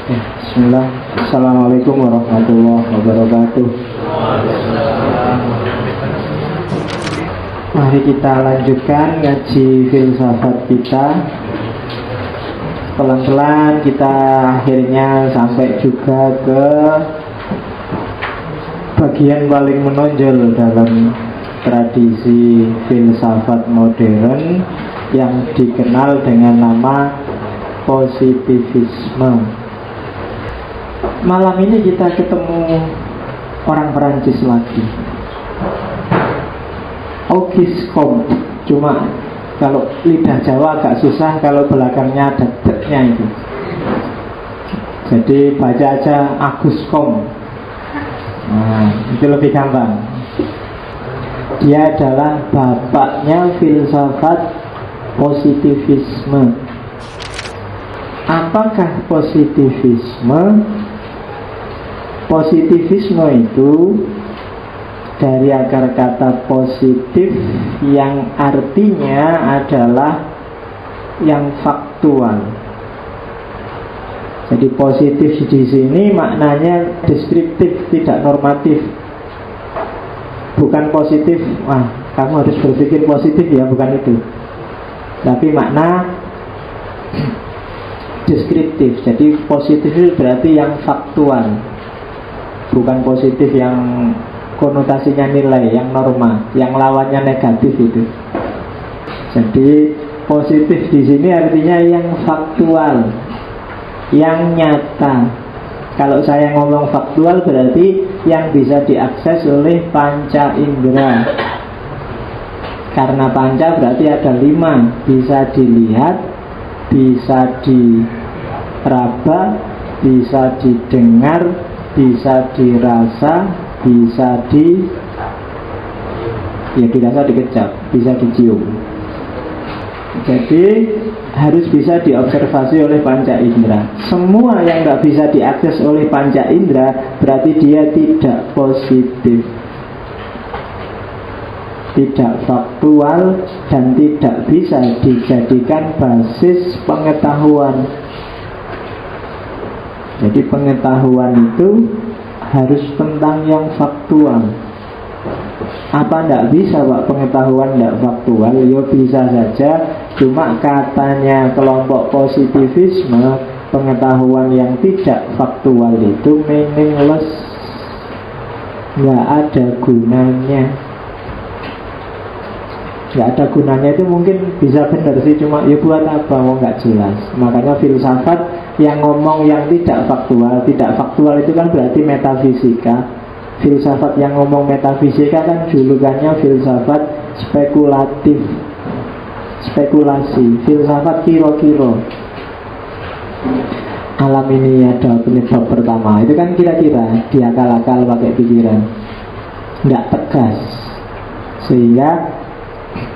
Bismillah. Assalamualaikum warahmatullahi wabarakatuh. Mari kita lanjutkan ngaji filsafat kita. Pelan-pelan kita akhirnya sampai juga ke bagian paling menonjol dalam tradisi filsafat modern yang dikenal dengan nama positivisme. Malam ini kita ketemu orang Perancis lagi, Auguste Comte. Cuma kalau lidah Jawa agak susah kalau belakangnya ada d-nya itu. Jadi baca aja Auguste Comte. Nah, itu lebih gampang. Dia adalah bapaknya filsafat positivisme. Apakah positivisme? Positivisme itu dari akar kata positif yang artinya adalah yang faktual. Jadi positif di sini maknanya deskriptif, tidak normatif. Bukan positif, wah kamu harus berpikir positif ya, bukan itu. Tapi makna deskriptif. Jadi positif itu berarti yang faktual, bukan positif yang konotasinya nilai, yang norma, yang lawannya negatif itu. Jadi positif di sini artinya yang faktual, yang nyata. Kalau saya ngomong faktual berarti yang bisa diakses oleh panca indera. Karena panca berarti ada 5, bisa dilihat, bisa diraba, bisa didengar, bisa dirasa, bisa dirasa dikecap, bisa dicium. Jadi harus bisa diobservasi oleh panca indera. Semua yang nggak bisa diakses oleh panca indera berarti dia tidak positif, tidak faktual, dan tidak bisa dijadikan basis pengetahuan. Jadi pengetahuan itu harus tentang yang faktual. Apa tidak bisa Pak pengetahuan tidak faktual? Ya bisa saja. Cuma katanya kelompok positivisme, pengetahuan yang tidak faktual itu meaningless, nggak ada gunanya. Nggak ada gunanya itu mungkin bisa benar sih, cuma ya buat apa, mau nggak jelas. Makanya filsafat yang ngomong yang tidak faktual itu kan berarti metafisika. Filsafat yang ngomong metafisika kan julukannya filsafat spekulatif, spekulasi, filsafat kira-kira. Alam ini ada penyebab pertama, itu kan kira-kira, diakal-akal pakai pikiran, nggak tegas. Sehingga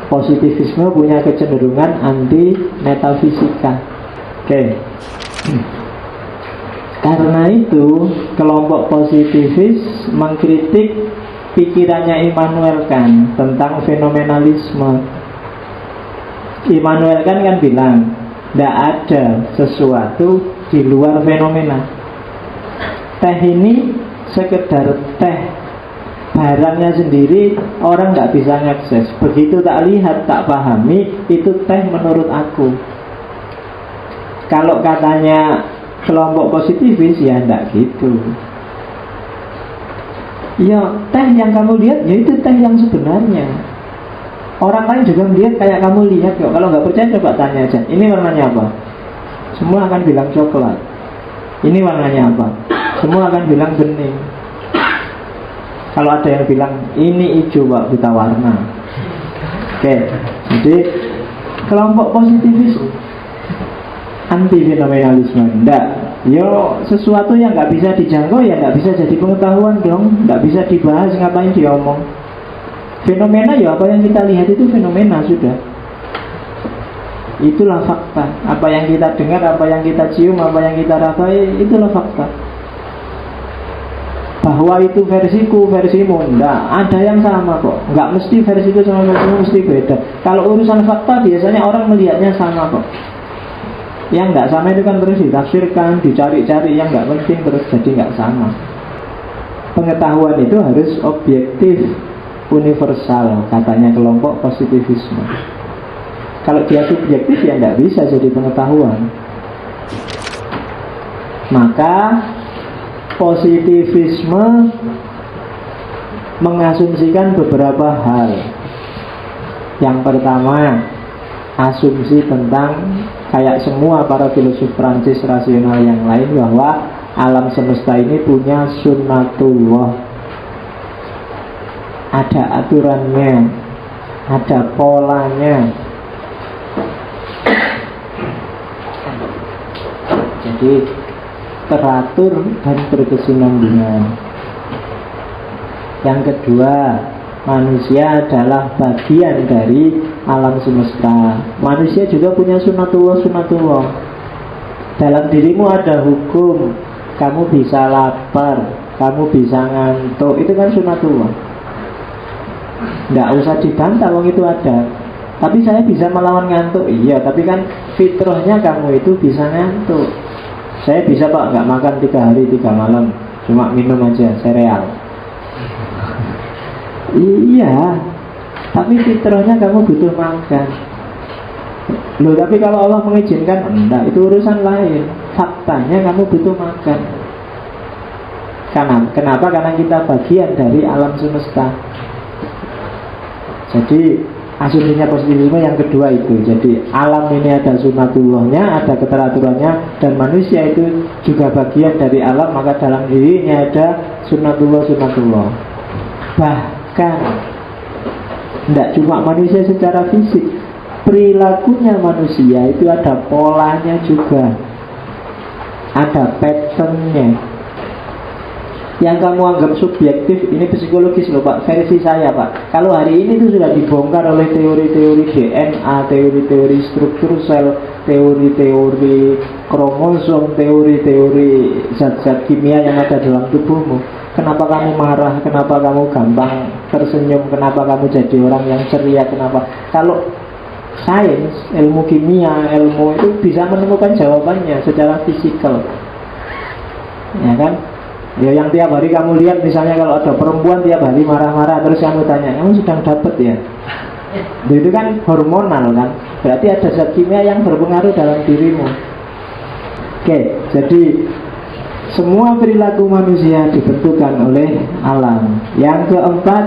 positivisme punya kecenderungan anti metafisika. Oke. Karena itu kelompok positivis mengkritik pikirannya Immanuel Kant tentang fenomenalisme. Immanuel Kant kan bilang tidak ada sesuatu di luar fenomena. Teh ini sekedar teh, barangnya sendiri orang nggak bisa ngakses. Begitu tak lihat, tak pahami, itu teh menurut aku. Kalau katanya kelompok positivis ya enggak gitu. Ya teh yang kamu lihat ya itu teh yang sebenarnya. Orang lain juga melihat kayak kamu lihat kok. Kalau nggak percaya coba tanya aja. Ini warnanya apa? Semua akan bilang coklat. Ini warnanya apa? Semua akan bilang bening. Kalau ada yang bilang ini hijau Pak, buta warna. Oke. Jadi kelompok positivis anti fenomenalisme. Enggak. Yo sesuatu yang nggak bisa dijangkau ya nggak bisa jadi pengetahuan dong. Nggak bisa dibahas, ngapain diomong. Fenomena ya apa yang kita lihat itu fenomena sudah. Itulah fakta. Apa yang kita dengar, apa yang kita cium, apa yang kita raba, itulah fakta. Bahwa itu versiku, versimu, enggak, ada yang sama kok. Enggak mesti versiku sama versimu mesti beda. Kalau urusan fakta biasanya orang melihatnya sama kok. Yang nggak sama itu kan terus ditafsirkan, dicari-cari yang nggak penting terus jadi nggak sama. Pengetahuan itu harus objektif, universal, katanya kelompok positivisme. Kalau dia subjektif ya nggak bisa jadi pengetahuan. Maka positivisme mengasumsikan beberapa hal. Yang pertama, asumsi tentang kayak semua para filosof Prancis rasional yang lain, bahwa alam semesta ini punya sunnatullah, ada aturannya, ada polanya. Jadi teratur dan berkesinambungan. Yang kedua, manusia adalah bagian dari alam semesta. Manusia juga punya sunnatullah. Dalam dirimu ada hukum, kamu bisa lapar, kamu bisa ngantuk, itu kan sunnatullah. Nggak usah dibantah, wong itu ada. Tapi saya bisa melawan ngantuk, iya, tapi kan fitrahnya kamu itu bisa ngantuk. Saya bisa pak nggak makan 3 hari 3 malam, cuma minum aja sereal. Iya, tapi fitrahnya kamu butuh makan. Loh, tapi kalau Allah mengizinkan, enggak, itu urusan lain. Faktanya kamu butuh makan. Kenapa? Karena kita bagian dari alam semesta. Jadi asumsinya positivisme yang kedua itu. Jadi alam ini ada sunnatullahnya, ada keteraturannya, dan manusia itu juga bagian dari alam, maka dalam dirinya ada sunnatullah. Bahkan tidak cuma manusia secara fisik, perilakunya manusia itu ada polanya juga, ada patternnya. Yang kamu anggap subjektif, ini psikologis loh pak, versi saya pak. Kalau hari ini itu sudah dibongkar oleh teori-teori DNA, teori-teori struktur sel, teori-teori kromosom, teori-teori zat-zat kimia yang ada dalam tubuhmu. Kenapa kamu marah, kenapa kamu gampang tersenyum, kenapa kamu jadi orang yang ceria, kenapa? Kalau sains, ilmu kimia, ilmu itu bisa menemukan jawabannya secara fisikal, ya kan? Ya, yang tiap hari kamu lihat, misalnya kalau ada perempuan tiap hari marah-marah, terus kamu tanya, kamu sedang dapat ya? Itu kan hormonal kan? Berarti ada zat kimia yang berpengaruh dalam dirimu. Oke, jadi semua perilaku manusia ditentukan oleh alam. Yang keempat,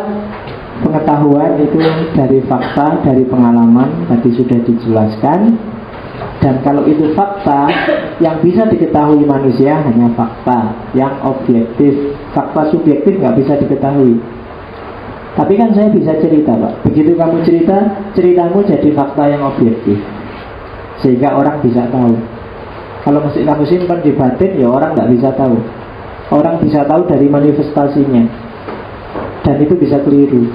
pengetahuan itu dari fakta, dari pengalaman, tadi sudah dijelaskan. Dan kalau itu fakta, yang bisa diketahui manusia hanya fakta yang objektif. Fakta subjektif nggak bisa diketahui. Tapi kan saya bisa cerita pak. Begitu kamu cerita, ceritamu jadi fakta yang objektif, sehingga orang bisa tahu. Kalau masih kamu simpan di batin, ya orang nggak bisa tahu. Orang bisa tahu dari manifestasinya, dan itu bisa keliru.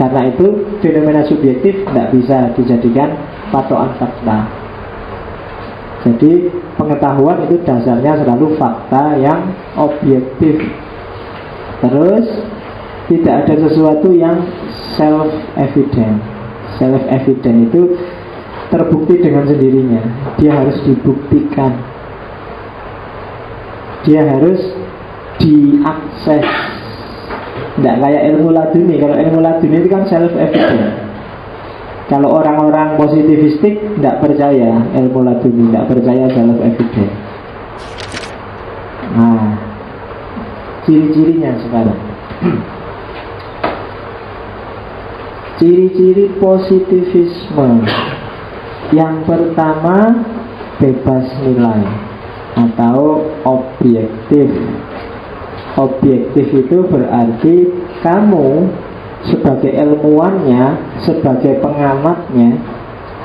Karena itu fenomena subjektif nggak bisa dijadikan patokan fakta. Jadi pengetahuan itu dasarnya selalu fakta yang objektif. Terus tidak ada sesuatu yang self-evident. Self-evident itu terbukti dengan sendirinya. Dia harus dibuktikan, dia harus diakses. Tidak kayak ilmu laduni. Kalau ilmu laduni itu kan self-evident. Kalau orang-orang positivistik tidak percaya ilmu laduni, tidak percaya self-evident. Nah, ciri-cirinya sekarang. Ciri-ciri positivisme. Yang pertama, bebas nilai atau objektif. Objektif itu berarti kamu sebagai ilmuwannya, sebagai pengamatnya,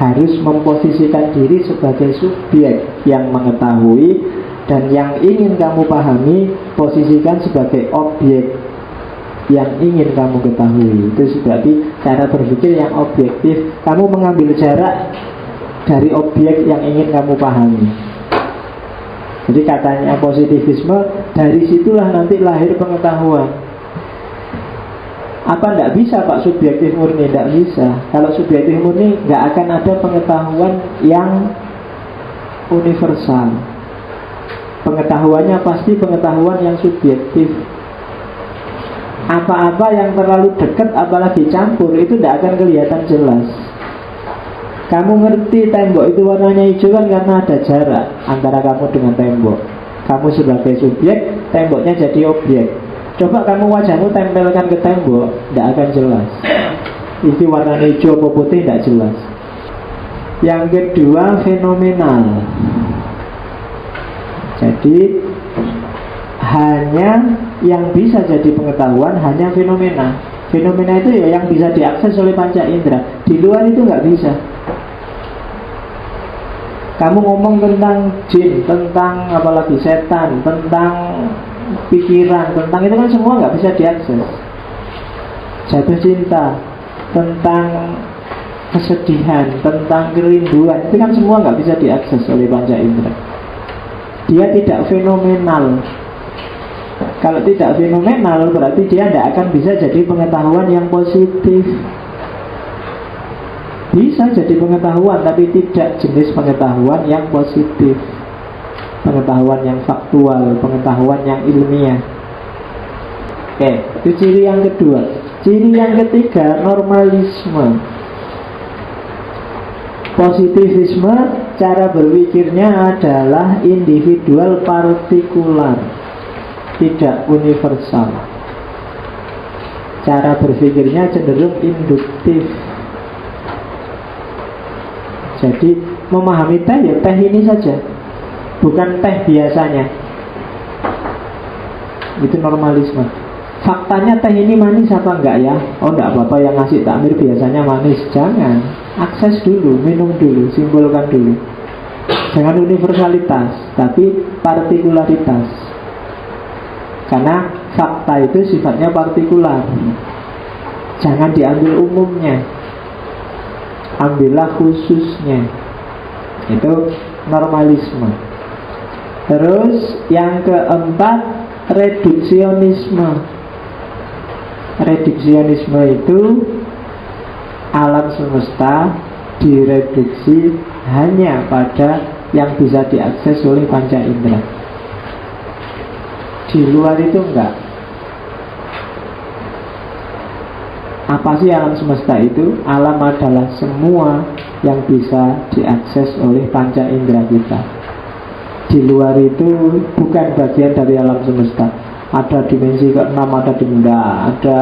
harus memposisikan diri sebagai subjek yang mengetahui, dan yang ingin kamu pahami posisikan sebagai objek yang ingin kamu ketahui. Itu berarti cara berpikir yang objektif. Kamu mengambil jarak dari objek yang ingin kamu pahami. Jadi katanya positivisme, dari situlah nanti lahir pengetahuan. Apa tidak bisa pak subjektif murni? Tidak bisa. Kalau subjektif murni nggak akan ada pengetahuan yang universal. Pengetahuannya pasti pengetahuan yang subjektif. Apa-apa yang terlalu dekat apalagi campur itu tidak akan kelihatan jelas. Kamu ngerti tembok itu warnanya hijau kan karena ada jarak antara kamu dengan tembok. Kamu sebagai subjek, temboknya jadi objek. Coba kamu wajahmu tempelkan ke tembok, tidak akan jelas. Itu warnanya hijau atau putih tidak jelas. Yang kedua, fenomenal. Jadi hanya yang bisa jadi pengetahuan hanya fenomena. Fenomena itu ya yang bisa diakses oleh panca indera. Di luar itu nggak bisa. Kamu ngomong tentang jin, tentang apalagi setan, tentang pikiran, tentang itu kan semua nggak bisa diakses. Jatuh cinta, tentang kesedihan, tentang kerinduan, itu kan semua nggak bisa diakses oleh panca indera. Dia tidak fenomenal. Kalau tidak fenomenal berarti dia tidak akan bisa jadi pengetahuan yang positif. Bisa jadi pengetahuan tapi tidak jenis pengetahuan yang positif, pengetahuan yang faktual, pengetahuan yang ilmiah. Oke, itu ciri yang kedua. Ciri yang ketiga, normalisme. Positivisme, cara berpikirnya adalah individual partikular, tidak universal. Cara berpikirnya cenderung induktif. Jadi memahami teh ya teh ini saja, bukan teh biasanya. Itu normalisme. Faktanya teh ini manis apa enggak ya? Oh enggak apa-apa, yang ngasih takmir biasanya manis. Jangan, akses dulu, minum dulu, simpulkan dulu. Jangan universalitas, tapi partikularitas. Karena fakta itu sifatnya partikular. Jangan diambil umumnya, ambillah khususnya. Itu normalisme. Terus yang keempat, reduksionisme. Reduksionisme itu alam semesta direduksi hanya pada yang bisa diakses oleh panca indera. Di luar itu enggak. Apa sih alam semesta itu? Alam adalah semua yang bisa diakses oleh panca indera kita. Di luar itu bukan bagian dari alam semesta. Ada dimensi keenam, ada denda, ada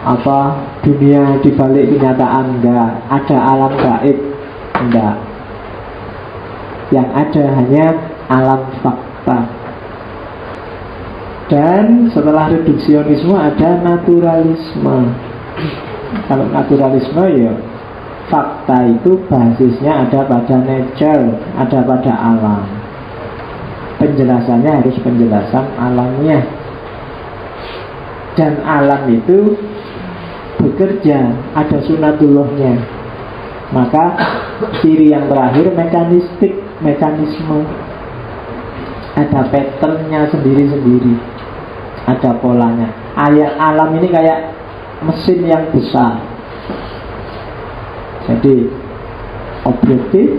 apa dunia di balik kenyataan, enggak. Ada alam gaib, enggak. Yang ada hanya alam fakta. Dan setelah reduksionisme ada naturalisme. Kalau naturalisme ya fakta itu basisnya ada pada nature, ada pada alam. Penjelasannya harus penjelasan alamiah. Dan alam itu bekerja, ada sunatullahnya. Maka ciri yang terakhir mekanistik, mekanisme. Ada patternnya sendiri-sendiri, ada polanya. Ayat alam ini kayak mesin yang besar. Jadi objektif,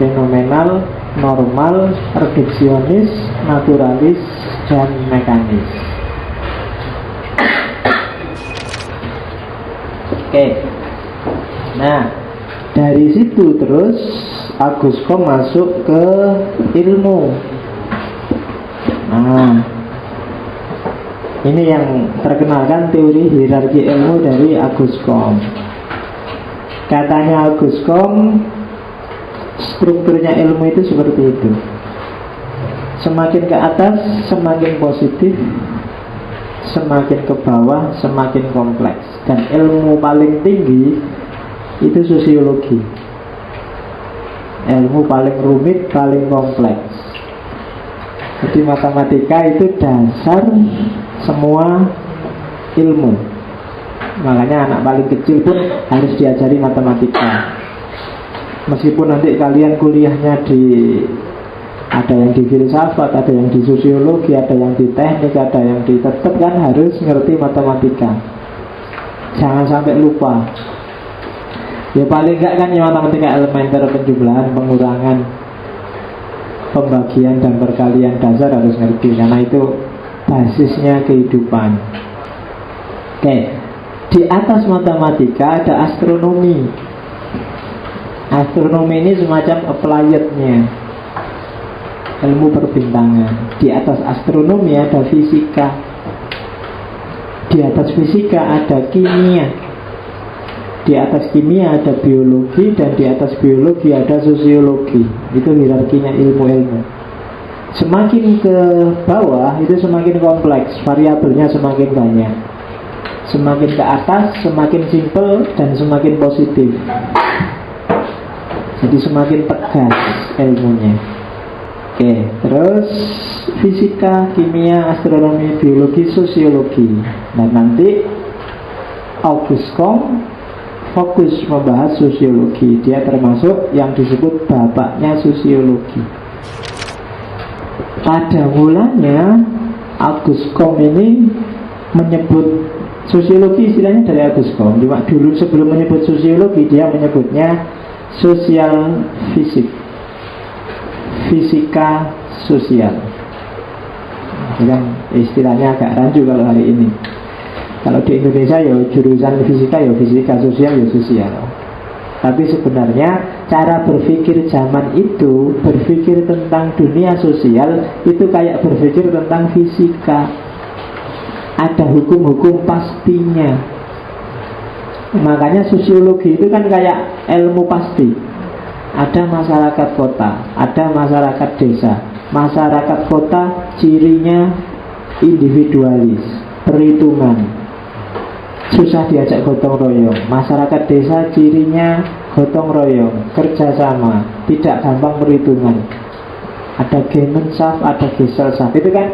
fenomenal, normal, reduksionis, naturalis, dan mekanis. Oke. Nah, dari situ terus Auguste Comte masuk ke ilmu. Nah, ini yang terkenal kan teori hierarki ilmu dari Auguste Comte. Katanya Auguste Comte, strukturnya ilmu itu seperti itu. Semakin ke atas semakin positif, semakin ke bawah semakin kompleks. Dan ilmu paling tinggi itu sosiologi. Ilmu paling rumit, paling kompleks. Jadi matematika itu dasar semua ilmu. Makanya anak paling kecil pun harus diajari matematika. Meskipun nanti kalian kuliahnya ada yang di filsafat, ada yang di sosiologi, ada yang di teknik, ada yang di tetap, kan harus ngerti matematika. Jangan sampai lupa. Ya paling enggak kan ya matematika elementer, penjumlahan, pengurangan. pembagian dan perkalian dasar harus ngerti, karena itu basisnya kehidupan. Oke, di atas matematika ada astronomi. Astronomi ini semacam applied-nya, ilmu perbintangan. Di atas astronomi ada fisika. Di atas fisika ada kimia. Di atas kimia ada biologi. Dan di atas biologi ada sosiologi. Itu hierarkinya ilmu-ilmu. Semakin ke bawah itu semakin kompleks, variabelnya semakin banyak. Semakin ke atas semakin simpel dan semakin positif. Jadi semakin tegas ilmunya. Oke, terus fisika, kimia, astronomi, biologi, sosiologi. Nah, nanti Auguste Comte fokus membahas sosiologi. Dia termasuk yang disebut bapaknya sosiologi. Pada mulanya Auguste Comte ini menyebut sosiologi, istilahnya dari Auguste Comte. Cuma dulu sebelum menyebut sosiologi dia menyebutnya sosial fisik, fisika sosial. Yang istilahnya agak rancu kalau hari ini. Kalau di Indonesia ya jurusan fisika ya fisika, sosial ya sosial. Tapi sebenarnya cara berpikir zaman itu, berpikir tentang dunia sosial itu kayak berpikir tentang fisika. Ada hukum-hukum pastinya. Makanya sosiologi itu kan kayak ilmu pasti. Ada masyarakat kota, ada masyarakat desa. Masyarakat kota cirinya individualis, perhitungan, susah diajak gotong royong. Masyarakat desa cirinya gotong royong, kerjasama, tidak gampang perhitungan. Ada Gemeinschaft, ada Gesellschaft. Itu kan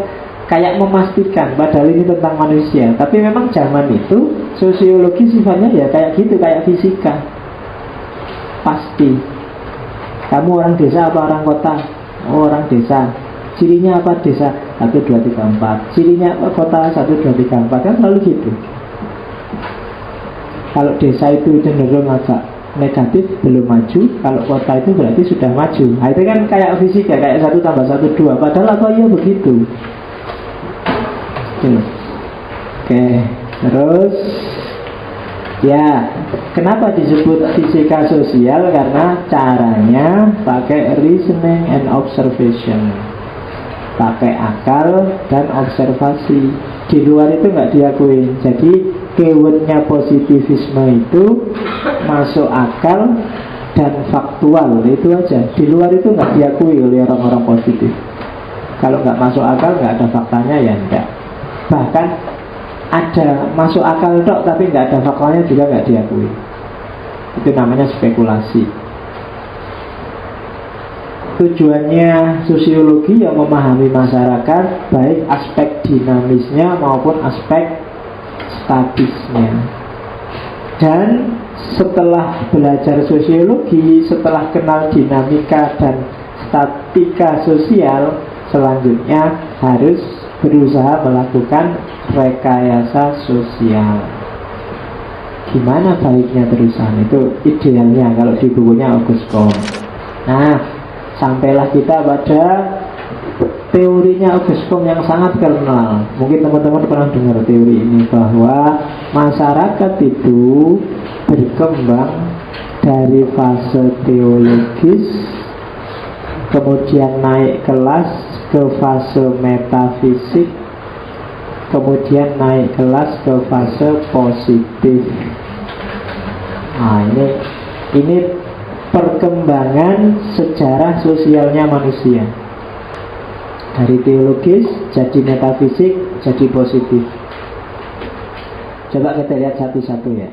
kayak memastikan, padahal ini tentang manusia. Tapi memang zaman itu sosiologi sifatnya ya kayak gitu, kayak fisika. Pasti. Kamu orang desa apa orang kota? Oh, orang desa. Cirinya apa desa? 1, 2, 3, 4. Cirinya apa kota? 1, 2, 3, 4. Kan selalu gitu. Kalau desa itu cenderung agak negatif, belum maju. Kalau kota itu berarti sudah maju. Nah, itu kan kayak fisika, kayak 1 tambah 1, 2. Padahal apa iya begitu. Oke, terus ya, kenapa disebut fisika sosial? Karena caranya pakai reasoning and observation, pakai akal dan observasi. Di luar itu nggak diakui. Jadi keywordnya positivisme itu masuk akal dan faktual, itu aja. Di luar itu nggak diakui oleh orang-orang positif. Kalau nggak masuk akal, nggak ada faktanya, ya enggak. Bahkan ada masuk akal dok, tapi nggak ada faktanya juga nggak diakui. Itu namanya spekulasi. Tujuannya sosiologi yang memahami masyarakat, baik aspek dinamisnya maupun aspek statisnya. Dan setelah belajar sosiologi, setelah kenal dinamika dan statika sosial, selanjutnya harus berusaha melakukan rekayasa sosial. Gimana baiknya terusan? Itu idealnya kalau di bukunya Auguste Comte. Nah, sampailah kita pada teorinya Auguste Comte yang sangat terkenal. Mungkin teman-teman pernah dengar teori ini, bahwa masyarakat itu berkembang dari fase teologis, kemudian naik kelas ke fase metafisik, kemudian naik kelas ke fase positif. Nah, ini perkembangan sejarah sosialnya manusia. Dari teologis jadi metafisik, jadi positif. Coba kita lihat satu-satu ya.